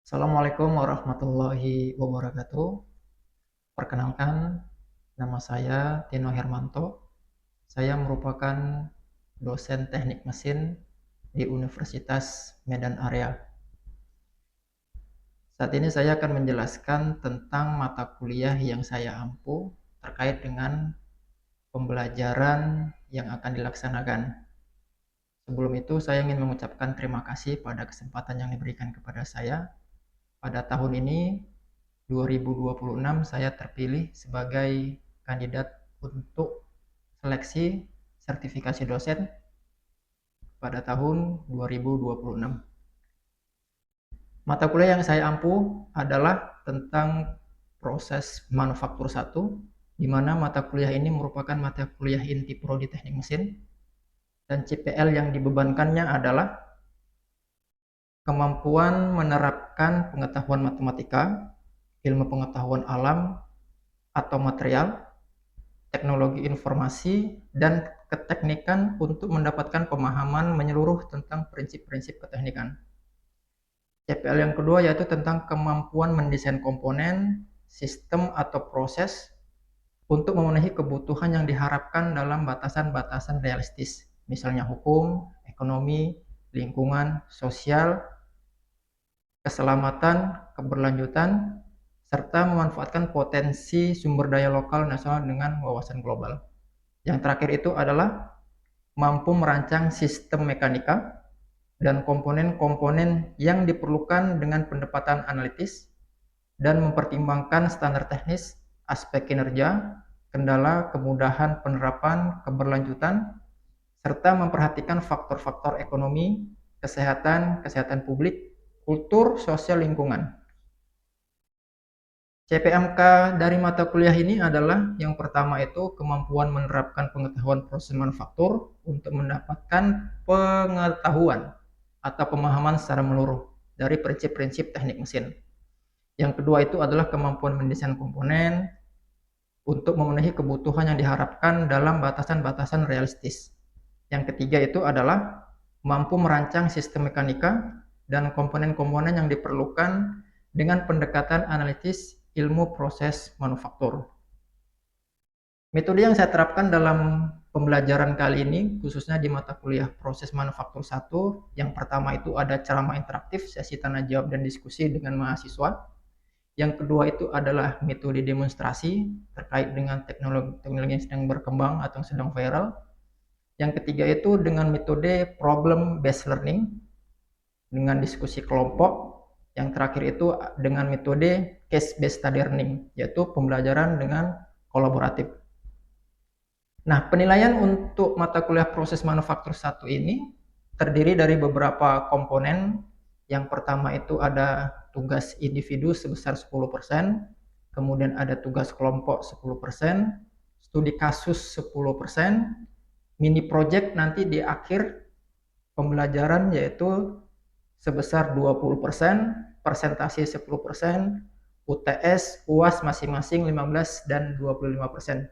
Assalamualaikum warahmatullahi wabarakatuh. Perkenalkan, nama saya Tino Hermanto. Saya merupakan dosen teknik mesin di Universitas Medan Area. Saat ini saya akan menjelaskan tentang mata kuliah yang saya ampu terkait dengan pembelajaran yang akan dilaksanakan. Sebelum itu, saya ingin mengucapkan terima kasih pada kesempatan yang diberikan kepada saya. Pada tahun ini 2026 saya terpilih sebagai kandidat untuk seleksi sertifikasi dosen pada tahun 2026. Mata kuliah yang saya ampuh adalah tentang proses manufaktur 1, di mana mata kuliah ini merupakan mata kuliah inti prodi teknik mesin, dan CPL yang dibebankannya adalah kemampuan menerapkan pengetahuan matematika, ilmu pengetahuan alam atau material, teknologi informasi, dan keteknikan untuk mendapatkan pemahaman menyeluruh tentang prinsip-prinsip keteknikan. CPL yang kedua yaitu tentang kemampuan mendesain komponen, sistem atau proses untuk memenuhi kebutuhan yang diharapkan dalam batasan-batasan realistis, misalnya hukum, ekonomi, lingkungan, sosial, keselamatan, keberlanjutan, serta memanfaatkan potensi sumber daya lokal nasional dengan wawasan global. Yang terakhir itu adalah mampu merancang sistem mekanika dan komponen-komponen yang diperlukan dengan pendekatan analitis dan mempertimbangkan standar teknis, aspek kinerja, kendala, kemudahan penerapan, keberlanjutan, serta memperhatikan faktor-faktor ekonomi, kesehatan, kesehatan publik, kultur, sosial lingkungan. CPMK dari mata kuliah ini adalah yang pertama itu kemampuan menerapkan pengetahuan proses manufaktur untuk mendapatkan pengetahuan atau pemahaman secara menyeluruh dari prinsip-prinsip teknik mesin. Yang kedua itu adalah kemampuan mendesain komponen untuk memenuhi kebutuhan yang diharapkan dalam batasan-batasan realistis. Yang ketiga itu adalah mampu merancang sistem mekanika dan komponen-komponen yang diperlukan dengan pendekatan analitis ilmu proses manufaktur. Metode yang saya terapkan dalam pembelajaran kali ini, khususnya di mata kuliah proses manufaktur 1, yang pertama itu ada ceramah interaktif, sesi tanya jawab dan diskusi dengan mahasiswa. Yang kedua itu adalah metode demonstrasi terkait dengan teknologi yang sedang berkembang atau yang sedang viral. Yang ketiga itu dengan metode problem based learning dengan diskusi kelompok. Yang terakhir itu dengan metode case based study learning, yaitu pembelajaran dengan kolaboratif. Nah, penilaian untuk mata kuliah proses manufaktur 1 ini terdiri dari beberapa komponen. Yang pertama itu ada tugas individu sebesar 10%, kemudian ada tugas kelompok 10%, studi kasus 10%, mini project nanti di akhir pembelajaran yaitu sebesar 20%, presentasi 10%, UTS, UAS masing-masing 15 dan 25%.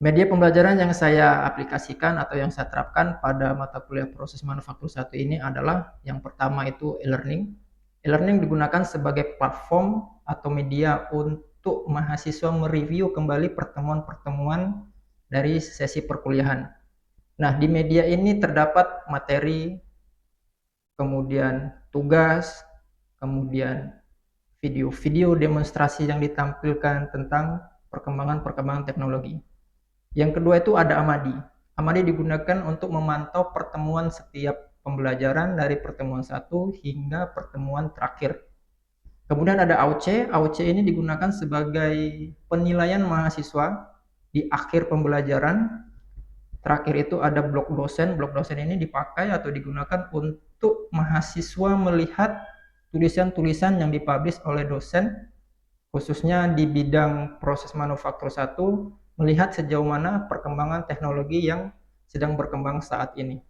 Media pembelajaran yang saya aplikasikan atau yang saya terapkan pada mata kuliah proses manufaktur 1 ini adalah yang pertama itu e-learning. E-learning digunakan sebagai platform atau media untuk mahasiswa mereview kembali pertemuan-pertemuan dari sesi perkuliahan. Nah, di media ini terdapat materi, kemudian tugas, kemudian video-video demonstrasi yang ditampilkan tentang perkembangan-perkembangan teknologi. Yang kedua itu ada Amadi. Amadi digunakan untuk memantau pertemuan setiap pembelajaran dari pertemuan 1 hingga pertemuan terakhir. Kemudian ada AUC. AUC ini digunakan sebagai penilaian mahasiswa di akhir pembelajaran. Terakhir itu ada blog dosen. Blog dosen ini dipakai atau digunakan untuk mahasiswa melihat tulisan-tulisan yang dipublish oleh dosen, khususnya di bidang proses manufaktur 1, melihat sejauh mana perkembangan teknologi yang sedang berkembang saat ini.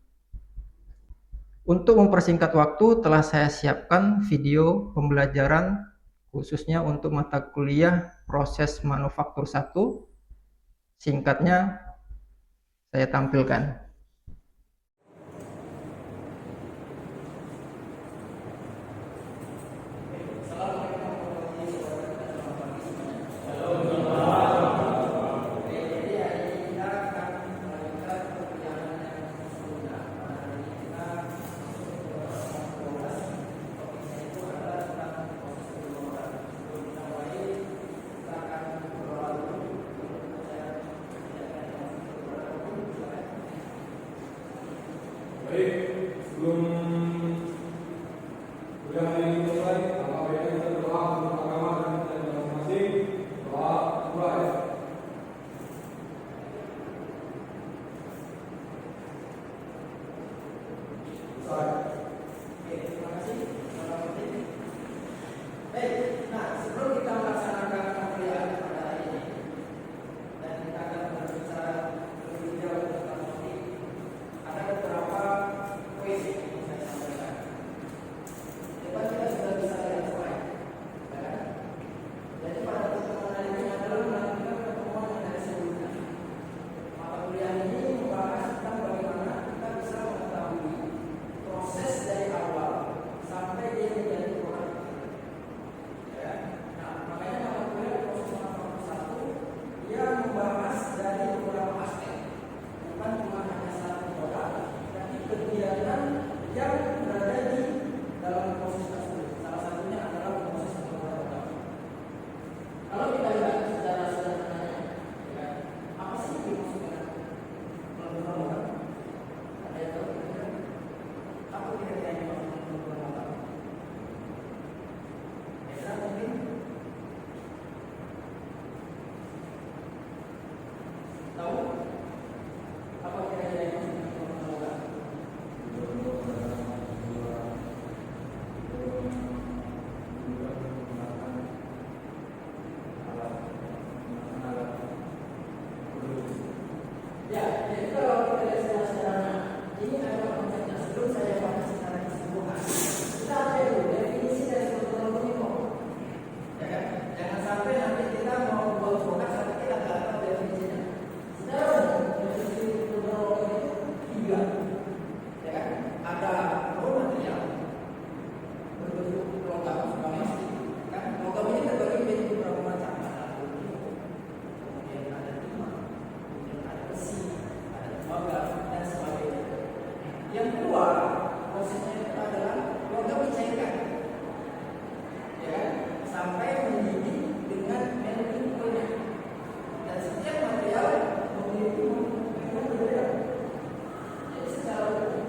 Untuk mempersingkat waktu, telah saya siapkan video pembelajaran khususnya untuk mata kuliah proses manufaktur 1. Singkatnya saya tampilkan. Oke, Baik, nah sebelum kita melaksanakan pembelian pada hari ini dan kita akan berbicara lebih jauh tentang topik, ada beberapa poin yang ingin saya sampaikan. Depan kita sudah bisa lihat slide, ya kan? Jadi pada pertemuan hari ini adalah melanjutkan pertemuan yang dari sebelumnya. Mata kuliah ini membahas tentang bagaimana kita bisa mengetahui proses dari awal sampai dia menjadi produk. Nah, makanya mata kuliah proses manufaktur 1 dia membahas dari beberapa aspek, bukan cuma hanya satu produk, tapi kegiatan yang berada di dalam proses tersebut. Salah satunya adalah proses pembuatan produk. Kalau kita lihat secara sederhananya, ya, apa sih yang dimaksud dengan pembuatan produk? Ada yang tahu? Apa kira-kira yang dimaksud dengan pembuatan produk? Ya, mungkin tahu apa kira-kira yang maksud dengan pembuatan produk? Ya, jadi kalau kita lihat secara sederhana, ini adalah konsepnya. Sebelum saya bahas secara keseluruhan, kita ambil dulu definisi dari suatu produk itu. Ya kan? Jangan sampai nanti kita mau buat produk sampai kita nggak tahu definisinya. Secara umum, definisi produk itu 3. Ya kan? Ada raw material berbentuk logam plastik. Kan? Logam ini terbagi menjadi beberapa macam. Ada aluminium, kemudian ada timah, kemudian ada besi, ada tembaga dan sebagainya. Yang kedua, prosesnya itu adalah logam dicairkan, ya kan? Sampai mendidih dengan melting point. Dan setiap material memiliki yang berbeda. Jadi secara umum,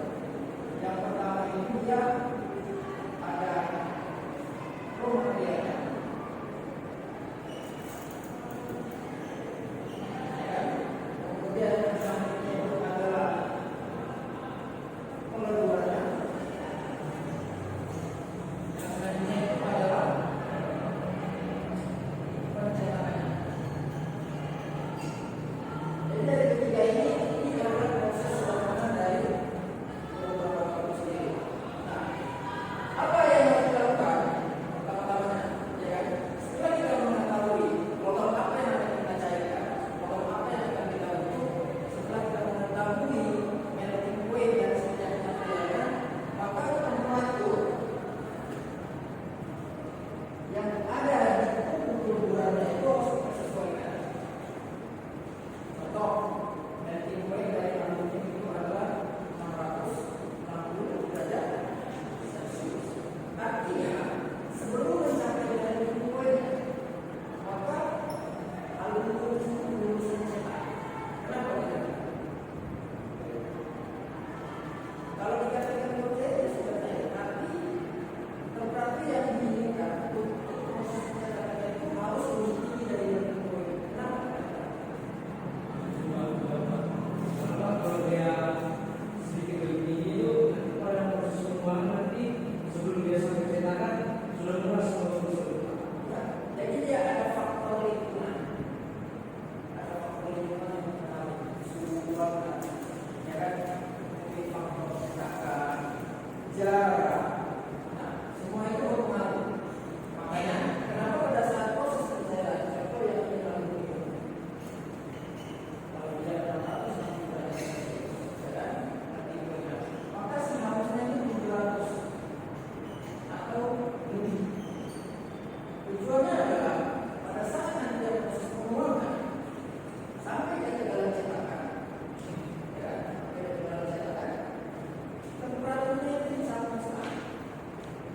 yang pertama ini dia ada raw materialnya, ya kan? Kemudian yang selanjutnya itu adalah pengeluarannya, yang selanjutnya itu adalah pencetakannya. Jadi dari ketiga ini adalah proses sederhana dari pembuatan produk itu sendiri. Nah, apa yang harus dilakukan? Pertama-tamanya, ya kan? Setelah kita mengetahui logam apa yang akan kita cairkan, logam apa yang akan kita bentuk, setelah kita mengetahui melting point dan setiap materialnya, maka kita mengatur yang ada di pembuatannya itu harus kita sesuaikan. Contoh, melting point dari aluminium itu adalah 660 derajat Celcius. Artinya, sebelum mencapai melting point, maka aluminium itu belum bisa dicetak. Kenapa tidak? Kalau dikatakan bekerja itu sudah cair, tapi temperatur yang diinginkan untuk proses pencetakannya itu harus lebih tinggi dari melting point. Kenapa? Kalau dia sedikit lebih tinggi itu pada proses pembuatan nanti sebelum dia sampai cetakan sudah keras kalau tersebut. Nah, jadi dia ada faktor lingkungan. Ada faktor lingkungan yang mempengaruhi suhu ruangan, ya kan? Mungkin faktor cetakan, jarak. Nah, semua itu berpengaruh. Makanya, kenapa pada saat proses pencairan, contoh yang kita lakukan, kalau dia 600 nanti berada di ya kan? Nanti berada. Maka seharusnya itu 700 atau lebih. Tujuannya adalah pada saat nanti ada proses pengulangan sampai dia ke dalam cetakan, ya, sampai dia ke dalam cetakan, temperaturnya itu sama sekali.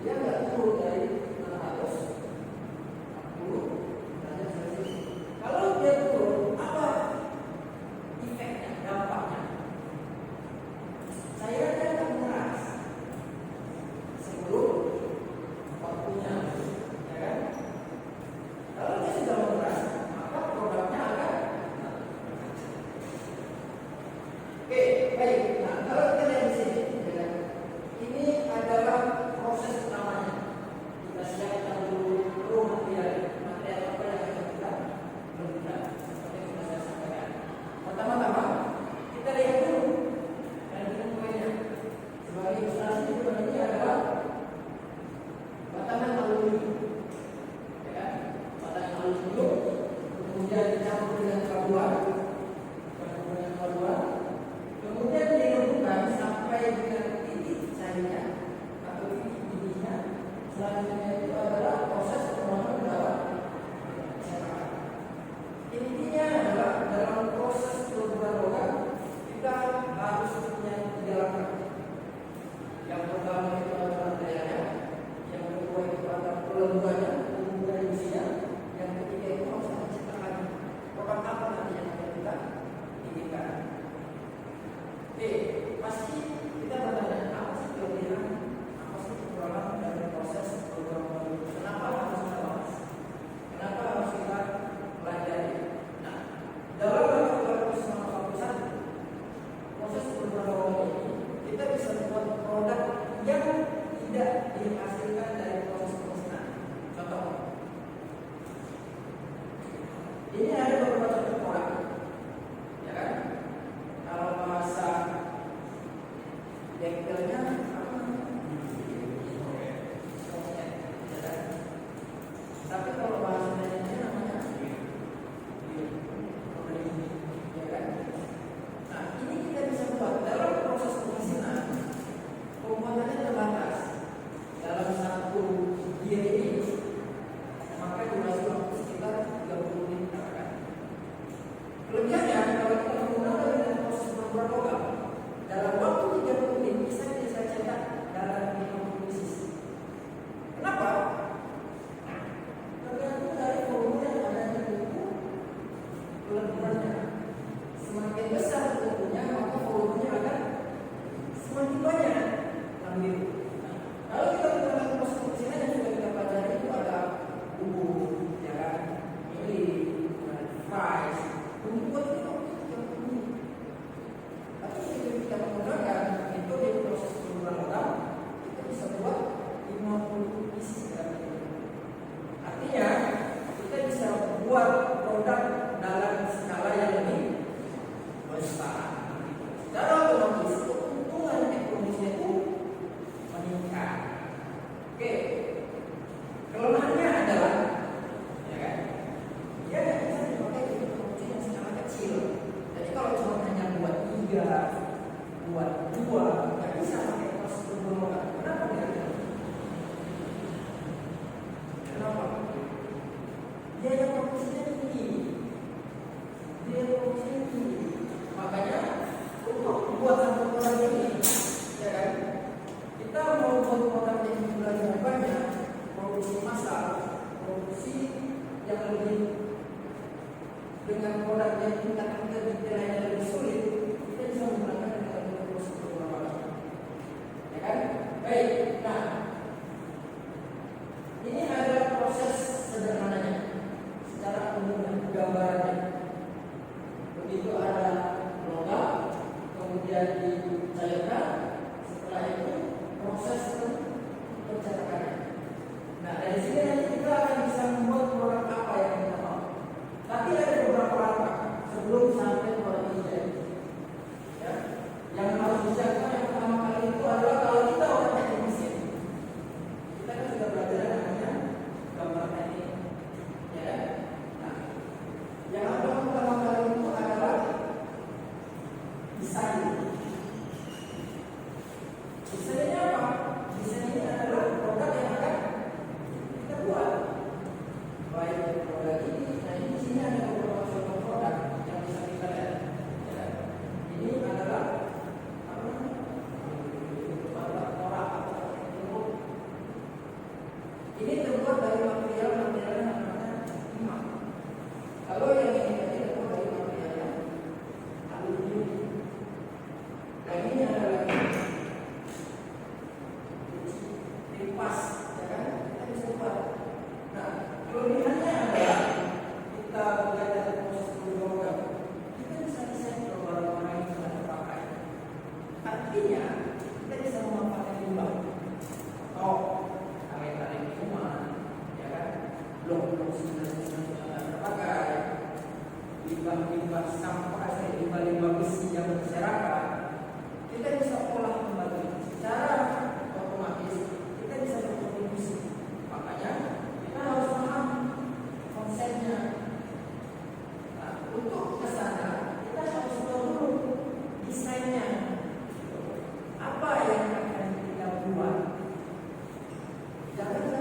Dia nggak turun dari 640 derajat Celcius. Kalau dia turun, apa efeknya, dampaknya? Cairannya akan mengeras sebelum waktunya, ya kan? selanjutnya itu adalah proses pembangunan dalam masyarakat. Intinya adalah dalam proses perubahan logam kita harus punya 3 langkah. Yang pertama itu adalah dayanya, yang kedua itu adalah pelembagaan, kemudian isinya, yang ketiga itu harus menciptakan produk apa nanti yang akan kita inginkan. Oke, pasti kita bertanya apa sih kelebihan, apa sih kekurangan dari proses perubahan logam? Kenapa harus kita bahas? Kenapa harus kita pelajari? Nah, dalam melakukan proses manufaktur proses perubahan logam ini kita bisa membuat produk yang tidak dihasilkan dari proses pemesinan. Contoh, ini ada beberapa contoh produk, ya kan? Kalau bahasa bengkelnya apa? Ya kan? Tapi kalau bahasa Indonesia namanya, ya kan? Nah, ini kita bisa buat dalam proses pemesinan. Pembuatannya terbatas dalam satu gear ini, maka durasi waktu sekitar 30 menit kan. Kelebihannya kalau kita menggunakan dengan proses pembuatan logam dalam waktu 30 menit bisa kita cetak dalam 50 pieces. Kenapa? Tergantung dari volume yang ada di buku peleburannya. Semakin besar volumenya, maka volumenya akan semakin banyak. Kalau kita menggunakan proses pemesinan yang sudah kita pelajari itu ada bubuk, ya kan, mili, fries, membuat itu 30 menit. Tapi jika kita menggunakan metode proses perubahan logam, kita bisa buat 50 pieces dalam itu. Artinya kita bisa buat produk dalam skala yang lebih besar. Secara otomatis keuntungan ekonomisnya itu meningkat. Oke, kelemahannya adalah, ya kan, dia tidak bisa dipakai untuk produksi yang skala kecil. Jadi kalau cuma hanya buat 3, buat 2, nggak bisa pakai proses perubahan logam. Kenapa dia? Kenapa? Biaya produksinya tinggi. Makanya untuk membuat satu produk ini, ya kan, kita mau buat produk yang jumlahnya banyak, produksi massal, produksi yang lebih dengan produk yang tingkatan kedetailnya lebih sulit, kita bisa menggunakan dengan proses perubahan logam. Ya kan? Baik. Nah, ini adalah proses sederhananya secara umum gambarannya. Begitu ada logam, kemudian dicairkan, setelah itu proses pencetakannya. Nah, dari sini nanti kita akan bisa membuat produk apa yang kita mau. Tapi ada beberapa langkah sebelum sampai produk ini jadi. Ya, yang harus disiapkan yang pertama kali itu adalah kalau kita orang teknik mesin, kita kan sudah belajar namanya gambar teknik, ya kan? Nah, yang pertama kali itu adalah desain. Desainnya apa? Desain ini adalah produk yang akan kita buat. Baik produk ini, nah ini di sini ada beberapa contoh produk yang bisa kita lihat. Ya. Ini adalah apa? Orang atau bentuk. Ini terbuat dari material yang namanya timah. Kalau yang ini terbuat dari materialnya aluminium. Nah ini adalah lipas, ya kan? Kita bisa buat. Nah, kelebihannya adalah kita belajar dari proses perubahan logam, kita bisa desain barang-barang yang sudah terpakai. Artinya kita bisa memanfaatkan limbah atau tarik-tarik minuman, ya kan? Blok-blok sudah terpakai, limbah-limbah sampah, limbah-limbah besi yang berserakan, kita bisa olah kembali secara otomatis. Kita bisa berkontribusi. Makanya kita harus paham konsepnya. Nah, untuk kesana kita harus tahu dulu desainnya. Apa yang akan kita buat? Jangan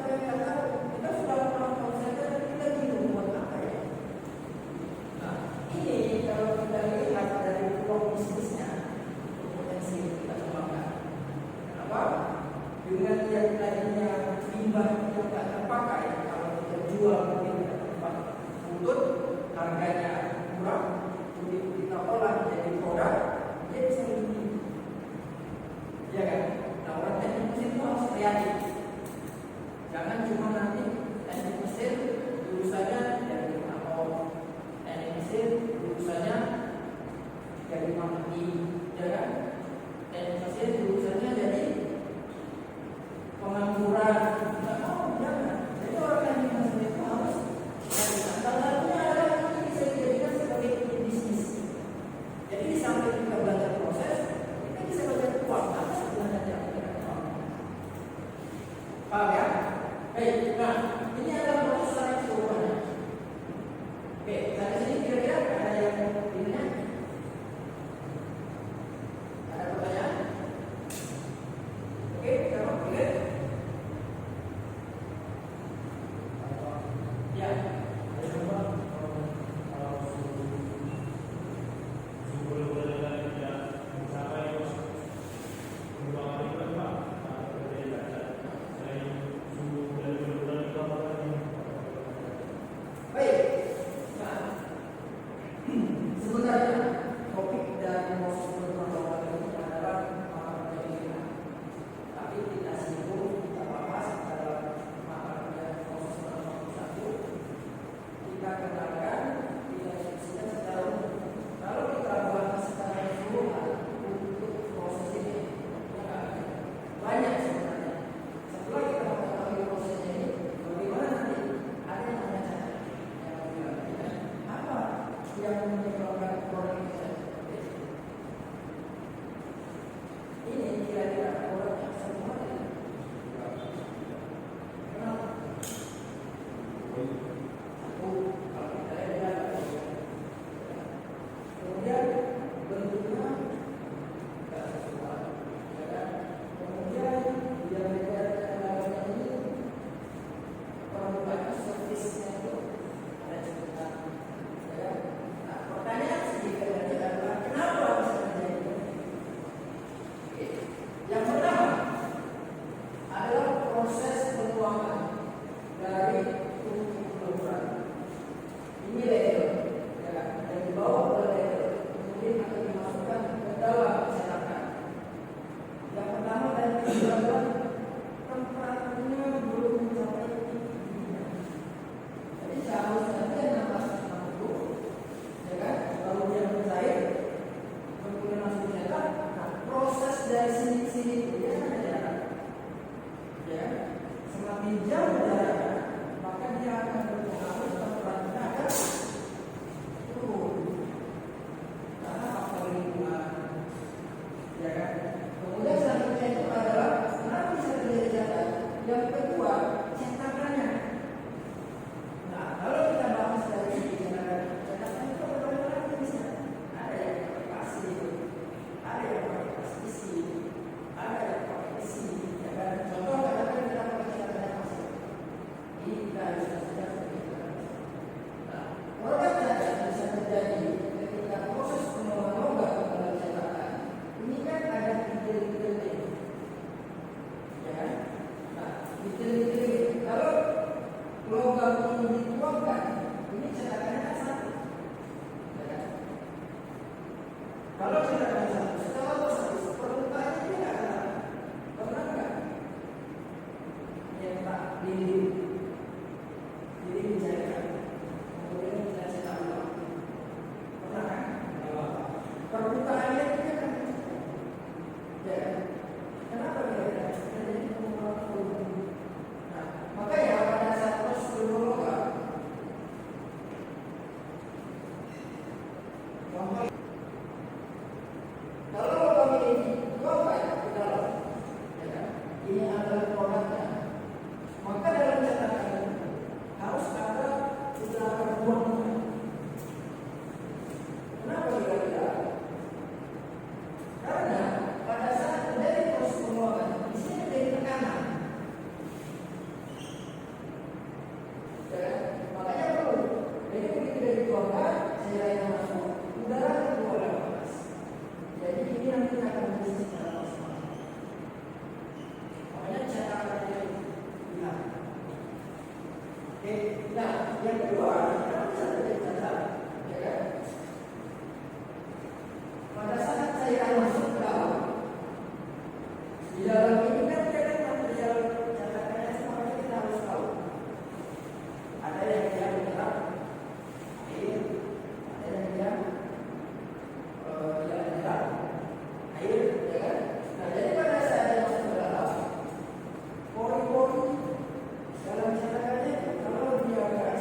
Paham ya? Baik, nah ini adalah proses secara keseluruhannya. Oke, sampai sini kira-kira ada yang ininya? Ada pertanyaan? Oke, kalau boleh. Ya. Baik. Nah, sebenarnya topik dari proses perkembangan ini adalah mata kuliah, tapi tidak singgung kita bahas dalam mata kuliah proses perkembangan satu. Kita kenalkan, kita diskusikan secara umum. Kalau kita bahas secara keseluruhan untuk proses ini, ya, banyak sebenarnya. Setelah kita mengetahui proses ini, bagaimana nanti ada yang namanya apa yang menyebabkan produk itu seperti ini? Kira-kira produknya semuanya. Kenapa? Satu, kalau kita lihat, kemudian bentuknya tidak sesuai, ya kan? Kemudian dia dalamnya ini permukaan surface-nya itu ada cekungan, ya kan? Nah, pertanyaan sedikit tadi adalah kenapa bisa terjadi ini? Oke. Yang pertama adalah proses penuangan dari tungku peluruhan. Ini layer, ya kan? Yang dibawa oleh layer, kemudian akan dimasukkan ke dalam cetakan. Yang pertama dan kedua adalah temperaturnya belum mencapai tingginya. Jadi seharusnya dia 660, ya kan? Lalu dia mencair, kemudian masuk cetak. Nah, proses dari sini ke sini itu dia ada jarak, ya. Semakin jauh jaraknya, maka dia akan berpengaruh temperaturnya akan turun. Karena faktor lingkungan, ya kan? Kemudian selanjutnya itu adalah kenapa bisa terjadi cetak? Yang kedua, cetakannya. Nah, kalau kita bahas dari segi cetakan itu berbagai jenisnya. Ada yang pakai pasir, ada yang pakai plastik, ada yang pakai besi, ya kan? Contoh katakan kita pakai cetakan pasir. Ini kita harus saja seperti itu. Nah, produk cacat bisa terjadi ketika proses penurunan logam ke dalam cetakan. Ini kan ada detail-detail, ya kan? Nah, detail-detail kalau logam ini dituangkan, ini cetakannya kan satu, ya kan? Kalau cetakannya satu, setelah proses permukaannya dia nggak akan pernah nggak nyetak dinding dicairkan, kemudian kita cetak ulang, pernah kan? Permukaannya itu kan, ya kan? Kenapa kira-kira terjadi penurunan volume? Nah, makanya pada saat proses penurunan logam, contoh, kalau logam ini dituangkan ke dalam, ya kan? Ini adalah produknya. Maka dalam cetakan itu harus ada udara buangnya. Kenapa kira-kira? Karena pada saat terjadi proses penuangan, di sini terjadi tekanan, ya kan? Makanya perlu. Jadi begitu dia dituangkan, cairannya masuk, udara keluar lewat atas. Jadi ini nanti akan berisi secara maksimal. Makanya cetakannya hilang. Oke, nah yang kedua, kenapa bisa terjadi cacat? Ya kan? Pada saat cairan masuk ke dalam, di dalam ini kan dia kan material cetakannya, makanya kita harus tahu. Ada yang dia menyerap air, ada yang dia tidak menyerap air, ya kan? Nah, jadi pada saat dia masuk ke dalam, pori-pori dalam cetakannya, kalau dia agak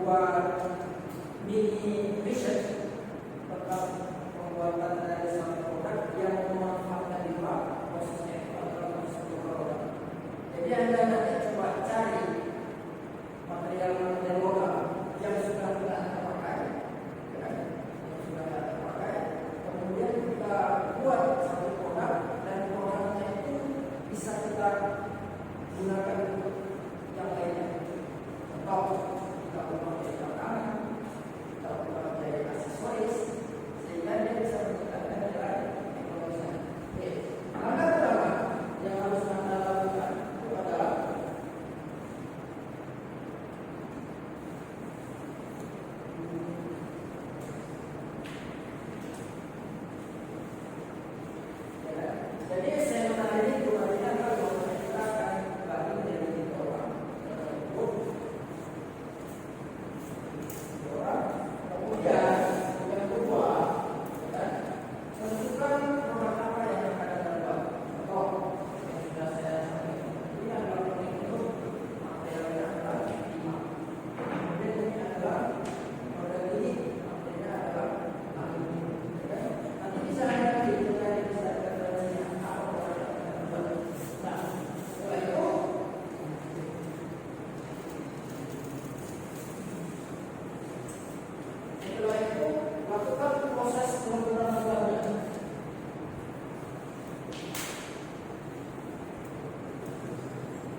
buat mini research tentang pembuatan dari satu produk yang memanfaatkan limbah. Prosesnya itu adalah proses pemrograman. Jadi Anda nanti coba cari material-material logam yang sudah tidak terpakai, ya, yang sudah tidak terpakai. Kemudian kita buat satu produk dan produknya itu bisa kita gunakan untuk yang lainnya. Contoh, kita memakai tangan, kita memakai aksesoris, sehingga dia bisa meningkatkan nilai ekonominya. Oke, langkah pertama yang harus Anda lakukan itu adalah jadi seminar ini tujuannya adalah bahwa kita akan bagi menjadi tiga orang. Kemudian yang kedua, tentukan produk apa yang akan Anda buat. Contoh yang sudah saya sampaikan, ini adalah produk itu materialnya adalah timah. Kemudian ini adalah produk ini materialnya adalah aluminium. Nanti bisa Anda pilih dari bisa referensinya apa produk yang akan Anda buat. Nah, setelah itu lakukan proses pembuatan gambarnya.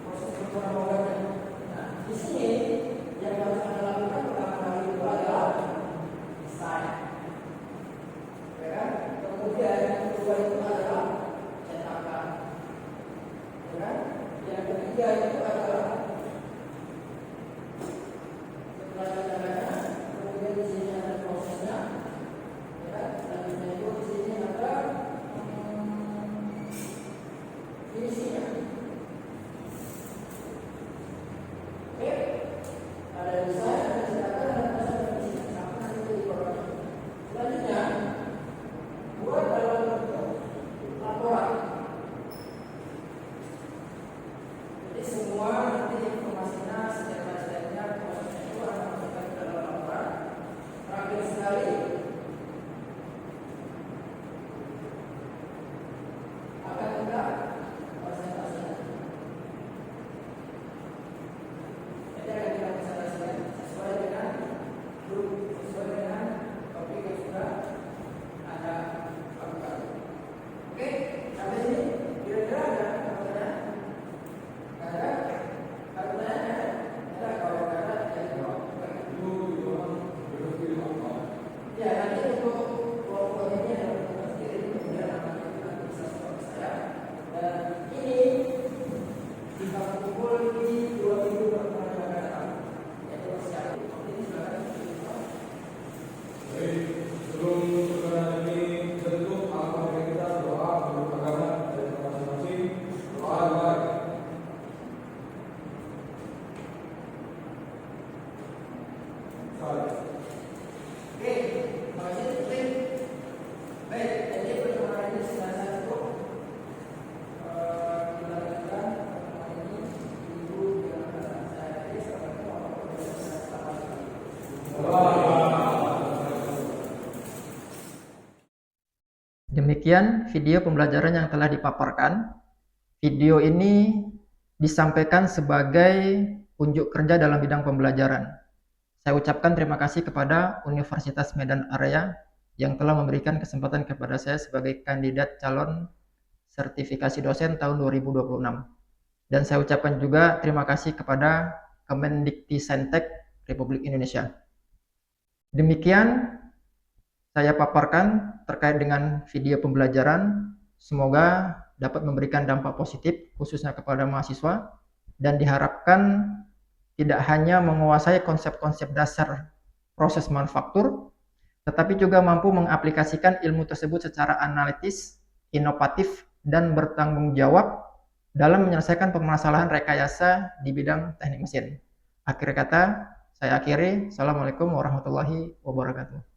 Proses pembuatan gambarnya. Nah, di sini yang harus Anda lakukan pertama kali itu adalah desain, ya kan? Kemudian yang kedua itu adalah cetakan, ya kan? Yang ketiga itu adalah setelah cetakannya, kemudian di sini ada prosesnya, ya kan? Selanjutnya itu di sini ada finishingnya. Oke, ada desain, ada cetakan, ada proses, ada finishing. Sampai nanti jadi produknya. Selanjutnya, buat dalam bentuk laporan. Jadi semua nanti informasinya, step-by-stepnya, prosesnya itu akan masukkan ke dalam laporan. Terakhir sekali, akan minta presentasinya. Jadi akan kita presentasikan sesuai dengan grup, sesuai dengan topik yang sudah Anda lakukan. Oke, sampai sini kira-kira ada pertanyaan? Ada? Ada pertanyaan? Ada? Kalau ada, ya jawab. Ya, nanti untuk kelompok ini ada tugas sendiri, kemudian namanya itu nanti bisa support ke saya. Dan ini kita kumpul di 2 minggu pertemuan yang akan datang. Yaitu persiapan. Ini silakan. Baik, sebelum perkenalan ini tentu alhamdulillah kita doa menurut agama dari masing-masing. Doa baik. Salam. Oke, terima kasih. Baik, jadi pertemuan ini sudah saya tutup. Kita lanjutkan pertemuan ini minggu yang akan datang. Saya akhiri. Assalamualaikum warahmatullahi wabarakatuh. Demikian video pembelajaran yang telah dipaparkan. Video ini disampaikan sebagai unjuk kerja dalam bidang pembelajaran. Saya ucapkan terima kasih kepada Universitas Medan Area yang telah memberikan kesempatan kepada saya sebagai kandidat calon sertifikasi dosen tahun 2026. Dan saya ucapkan juga terima kasih kepada Kemendikti-Saintek Republik Indonesia. Demikian saya paparkan terkait dengan video pembelajaran. Semoga dapat memberikan dampak positif khususnya kepada mahasiswa dan diharapkan tidak hanya menguasai konsep-konsep dasar proses manufaktur, tetapi juga mampu mengaplikasikan ilmu tersebut secara analitis, inovatif, dan bertanggung jawab dalam menyelesaikan permasalahan rekayasa di bidang teknik mesin. Akhir kata, saya akhiri. Assalamualaikum warahmatullahi wabarakatuh.